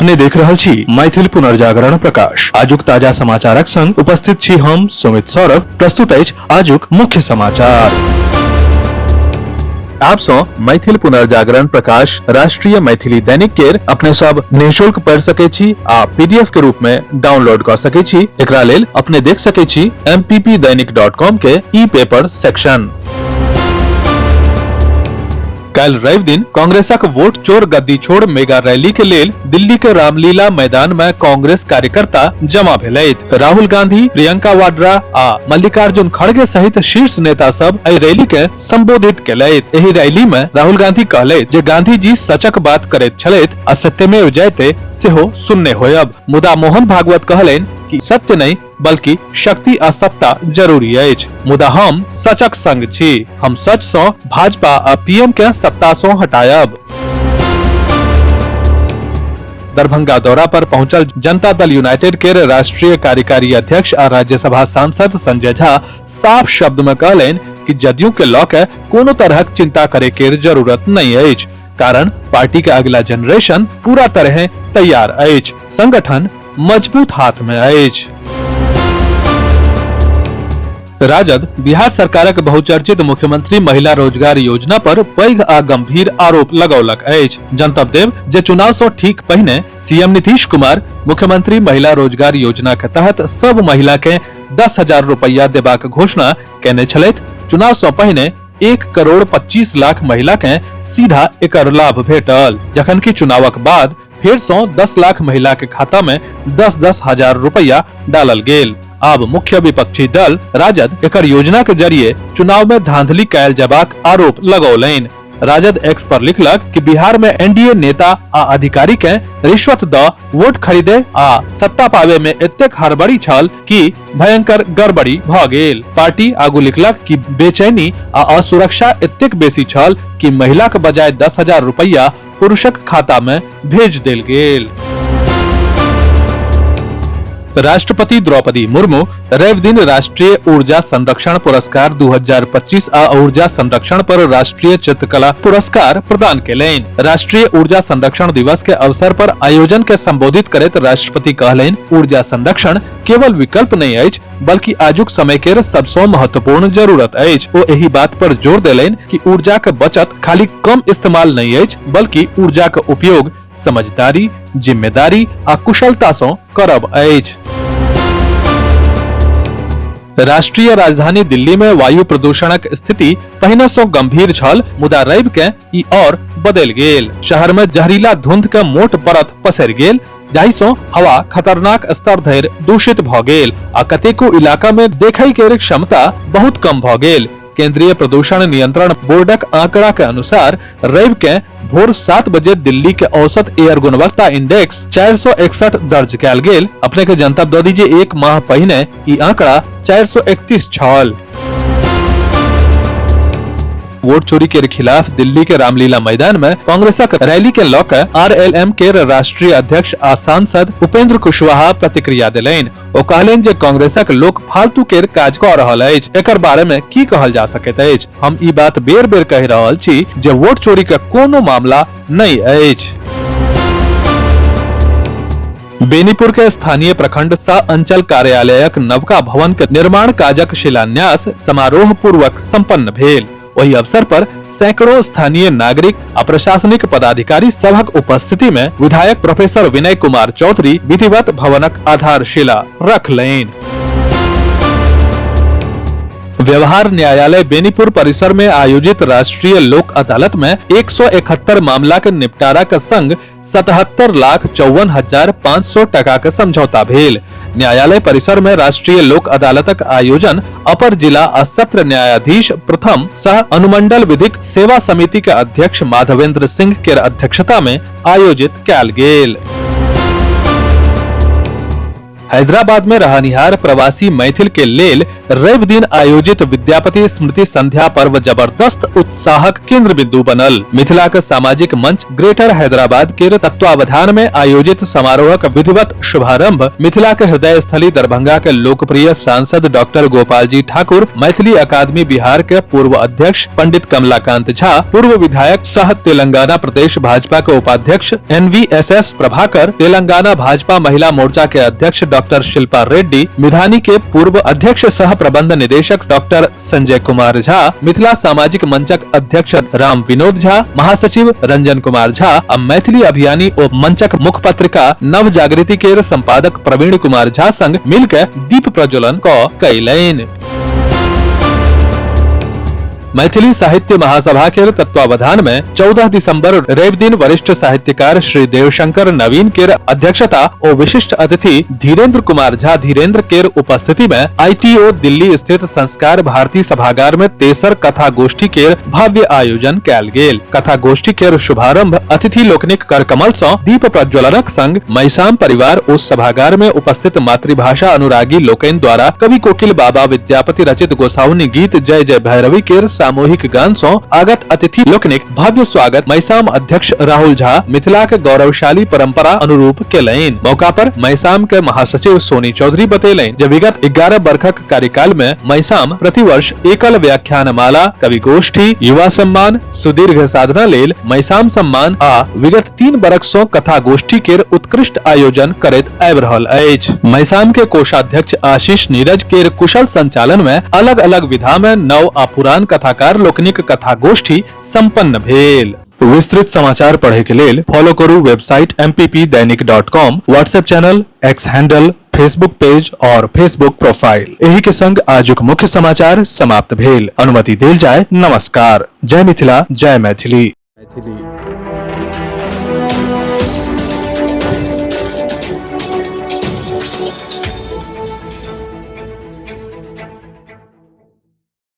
अपने देख रहल छी मैथिल पुनर्जागरण प्रकाश। आजुक ताजा समाचारक संग उपस्थित छी हम सुमित सौरभ। प्रस्तुत अछि आजुक मुख्य समाचार। आप सो मैथिल पुनर्जागरण प्रकाश राष्ट्रीय मैथिली दैनिक केर अपने सब निःशुल्क पढ़ सके छी आ पीडीएफ के रूप में डाउनलोड कर सके छी। एकरा लेल अपने देख सके छी mppdainik.com के ई पेपर सेक्शन। कल रवि दिन कांग्रेसक वोट चोर गद्दी छोड़ मेगा रैली के लेल दिल्ली के रामलीला मैदान में कांग्रेस कार्यकर्ता जमा भेलैथ। राहुल गांधी, प्रियंका वाड्रा आ मल्लिकार्जुन खड़गे सहित शीर्ष नेता सब एहि रैली के संबोधित केलैथ। एहि रैली में राहुल गांधी कहलैथ जे गांधी जी सचक बात करैत छलैथ आ सत्यमेव जयते सेहो सुनने होयब। मुदा मोहन भागवत कहलैन कि सत्य नहीं बल्कि शक्ति आ सत्ता जरूरी अछि। मुदा हम सचक संग छी। हम सच सो भाजपा आ पीएम के सत्ता सो हटायब। दरभंगा दौरा पर पहुंचल जनता दल यूनाइटेड के राष्ट्रीय कार्यकारी अध्यक्ष आ राज्यसभा सांसद संजय झा साफ शब्द में कहलैन कि जदयू के लऽ के कोनो तरहक चिंता करे के जरूरत नहीं अछि, कारण पार्टी के अगला जनरेशन पूरा तरह तैयार अछि। संगठन मजबूत हाथ में अछि। राजद बिहार सरकारक बहुचर्चित मुख्यमंत्री महिला रोजगार योजना पर पैघ आ गंभीर आरोप लगौलक अछि। जनतब देव जे चुनाव से ठीक पहिने सीएम नीतीश कुमार मुख्यमंत्री महिला रोजगार योजना के तहत सब महिला के 10,000 रुपया देबाक घोषणा केने छलैथ। चुनाव से पहिने 1,25,00,000 महिला के सीधा एकर लाभ भेटल, जखन कि चुनावक बाद फेर से 10 लाख महिला के खाता में 10-10 हजार रुपया डालल गेल। अब मुख्य विपक्षी दल राजद एकर योजना के जरिए चुनाव में धांधली कैल जबाक आरोप लगौलैन। राजद एक्स पर लिखलक कि बिहार में एनडीए नेता आ अधिकारी के रिश्वत द वोट खरीदे आ सत्ता पावे में एतेक हड़बड़ी छल कि भयंकर गड़बड़ी भ गेल। पार्टी आगू लिखलक कि बेचैनी आ असुरक्षा एतेक बेसी छल कि महिला के बजाय 10,000 रुपया पुरुषक खाता में भेज देल गेल। राष्ट्रपति द्रौपदी मुर्मू रवि दिन राष्ट्रीय ऊर्जा संरक्षण पुरस्कार 2025 आ ऊर्जा संरक्षण पर राष्ट्रीय चित्रकला पुरस्कार प्रदान केलैन। राष्ट्रीय ऊर्जा संरक्षण दिवस के अवसर पर आयोजन के संबोधित करैत राष्ट्रपति कहलैन, ऊर्जा संरक्षण केवल विकल्प नहीं अछि बल्कि आजुक समय के सबसे महत्वपूर्ण जरूरत अछि। ओ एही बात पर जोर देलैन कि ऊर्जा के बचत खाली कम इस्तेमाल नहीं अछि बल्कि ऊर्जा के उपयोग समझदारी, जिम्मेदारी आ कुशलता से करब अछि। राष्ट्रीय राजधानी दिल्ली में वायु प्रदूषणक स्थिति पहिने से गंभीर छल, मुदा रवि के ई और बदल गेल। शहर में जहरीला धुंध के मोट परत पसरि गेल, जाहि से हवा खतरनाक स्तर धरि दूषित भ गेल आ कतेको इलाका में देखै के क्षमता बहुत कम भ गेल। केंद्रीय प्रदूषण नियंत्रण बोर्डक आंकड़ा के अनुसार रवि के भोर 7 बजे दिल्ली के औसत एयर गुणवत्ता इंडेक्स 461 दर्ज कैल गेल। अपने के जनतब दे दीजिए एक माह पहिने ई आंकड़ा 431 छल। वोट चोरी के खिलाफ दिल्ली के रामलीला मैदान में कांग्रेसक रैली के लौक आरएलएम के राष्ट्रीय अध्यक्ष आ सांसद उपेंद्र कुशवाहा प्रतिक्रिया दिलैन। ओ कहलैन जे कांग्रेसक लोक फालतू के काज क रहल अछि, एकर बारे में की कहल जा सकैत अछि। हम ई बात बेर बेर कहि रहल छी जे वोट चोरी के कोनो मामला नहीं अछि। बेनीपुर के स्थानीय प्रखंड सह अंचल कार्यालयक नवका भवन के निर्माण काजक शिलान्यास समारोह पूर्वक संपन्न भेल। वही अवसर पर सैकड़ों स्थानीय नागरिक आ प्रशासनिक पदाधिकारी सभक उपस्थिति में विधायक प्रोफेसर विनय कुमार चौधरी विधिवत भवनक आधारशिला रखलैन। व्यवहार न्यायालय बेनीपुर परिसर में आयोजित राष्ट्रीय लोक अदालत में 171 मामला के निपटारा के संग 77,54,500 टका के समझौता भेल। न्यायालय परिसर में राष्ट्रीय लोक अदालतक आयोजन अपर जिला आ सत्र न्यायाधीश प्रथम सह अनुमंडल विधिक सेवा समिति के अध्यक्ष माधवेंद्र सिंह के अध्यक्षता में आयोजित कैल गेल। हैदराबाद में रहनिहार प्रवासी मैथिल के लेल रवि दिन आयोजित विद्यापति स्मृति संध्या पर्व जबरदस्त उत्साहक केंद्र बिंदु बनल। मिथिला के सामाजिक मंच ग्रेटर हैदराबाद के तत्वावधान में आयोजित समारोह का विधिवत शुभारंभ मिथिला के हृदय स्थली दरभंगा के लोकप्रिय सांसद डॉक्टर गोपाल जी ठाकुर, मैथिली अकादमी बिहार के पूर्व अध्यक्ष पंडित कमलाकांत झा, पूर्व विधायक सह तेलंगाना प्रदेश भाजपा के उपाध्यक्ष NVSS प्रभाकर, तेलंगाना भाजपा महिला मोर्चा के अध्यक्ष डॉक्टर शिल्पा रेड्डी, मिधानी के पूर्व अध्यक्ष सह प्रबंध निदेशक डॉक्टर संजय कुमार झा, मिथिला सामाजिक मंचक अध्यक्ष राम विनोद झा, महासचिव रंजन कुमार झा, मैथिली अभियानी और मंचक मुख पत्रिका नव जागृति के संपादक प्रवीण कुमार झा संग मिलकर दीप प्रज्वलन को कैलैन। मैथिली साहित्य महासभा के तत्वावधान में 14 दिसंबर रवि दिन वरिष्ठ साहित्यकार श्री देवशंकर नवीन के अध्यक्षता और विशिष्ट अतिथि धीरेन्द्र कुमार झा धीरेन्द्र के उपस्थिति में ITO दिल्ली स्थित संस्कार भारती सभागार में तेसर कथा गोष्ठी के भव्य आयोजन कैल गेल। कथा गोष्ठी के शुभारंभ अतिथि लोकनिक कर कमल सौ दीप प्रज्वलनक संग मैसाम परिवार उस सभागार में उपस्थित मातृभाषा अनुरागी लोकन द्वारा कवि कोकिल बाबा विद्यापति रचित गोसाउनी गीत जय जय भैरवी के सामूहिक गान सौ आगत अतिथि लोकनिक भव्य स्वागत मैसाम अध्यक्ष राहुल झा मिथिला के गौरवशाली परंपरा अनुरूप केलैन। मौका पर मैसाम के महासचिव सोनी चौधरी बतेलैन जे विगत 11 वर्षक कार्यकाल में मैसाम प्रतिवर्ष एकल व्याख्यान माला, कवि गोष्ठी, युवा सम्मान, सुदीर्घ साधना लेल मैसाम सम्मान आ विगत 3 वर्ष सौ कथा गोष्ठी के उत्कृष्ट आयोजन करैत आबि रहल अछि। मैसाम के कोषाध्यक्ष आशीष नीरज के कुशल संचालन में अलग अलग विधा में नव आ पुरान कथाकार लोकनिक कथा गोष्ठी संपन्न भेल। विस्तृत समाचार पढ़े के लेल फॉलो करू website mppdainik.com, WhatsApp channel, x handle, Facebook page और फेसबुक प्रोफाइल। एही के संग आजुक मुख्य समाचार समाप्त भेल। अनुमति देल जाय। नमस्कार। जय मिथिला, जय मैथिली।